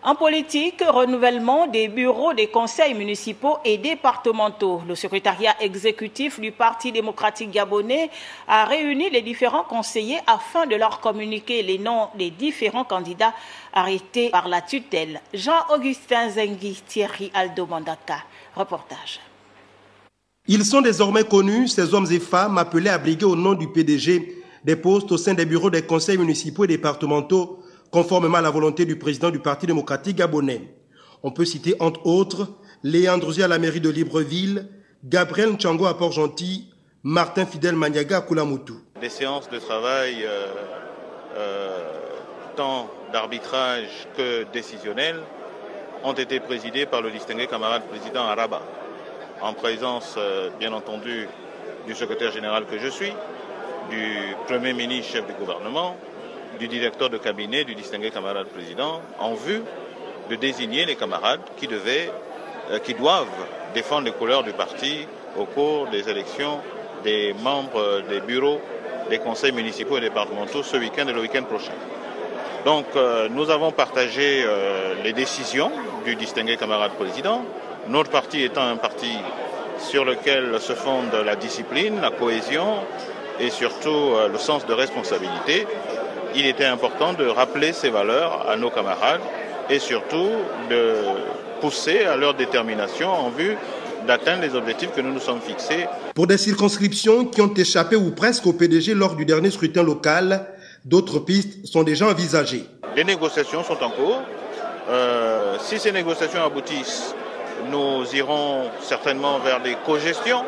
En politique, renouvellement des bureaux des conseils municipaux et départementaux. Le secrétariat exécutif du Parti démocratique gabonais a réuni les différents conseillers afin de leur communiquer les noms des différents candidats arrêtés par la tutelle. Jean-Augustin Zengui, Thierry Aldo Mandaka. Reportage. Ils sont désormais connus, ces hommes et femmes appelés à briguer au nom du PDG des postes au sein des bureaux des conseils municipaux et départementaux, conformément à la volonté du président du Parti démocratique gabonais. On peut citer entre autres Léandre Drouzier à la mairie de Libreville, Gabriel Nchango à Port-Gentil, Martin Fidel Maniaga à Koulamoutou. Des séances de travail tant d'arbitrage que décisionnelles ont été présidées par le distingué camarade président Araba, en présence bien entendu du secrétaire général que je suis, du Premier ministre chef du gouvernement, du directeur de cabinet du distingué camarade président, en vue de désigner les camarades qui doivent défendre les couleurs du parti au cours des élections des membres des bureaux des conseils municipaux et départementaux ce week-end et le week-end prochain. Donc nous avons partagé les décisions du distingué camarade président, notre parti étant un parti sur lequel se fonde la discipline, la cohésion et surtout le sens de responsabilité. Il était important de rappeler ces valeurs à nos camarades et surtout de pousser à leur détermination en vue d'atteindre les objectifs que nous nous sommes fixés. Pour des circonscriptions qui ont échappé ou presque au PDG lors du dernier scrutin local, d'autres pistes sont déjà envisagées. Les négociations sont en cours. Si ces négociations aboutissent, nous irons certainement vers des cogestions.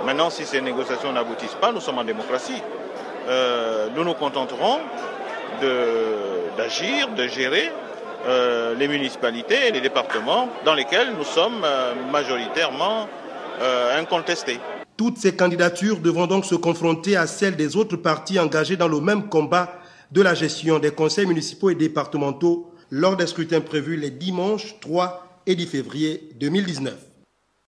Maintenant, si ces négociations n'aboutissent pas, nous sommes en démocratie. Nous nous contenterons d'agir, de gérer les municipalités et les départements dans lesquels nous sommes majoritairement incontestés. Toutes ces candidatures devront donc se confronter à celles des autres partis engagés dans le même combat de la gestion des conseils municipaux et départementaux lors des scrutins prévus les dimanches 3 et 10 février 2019.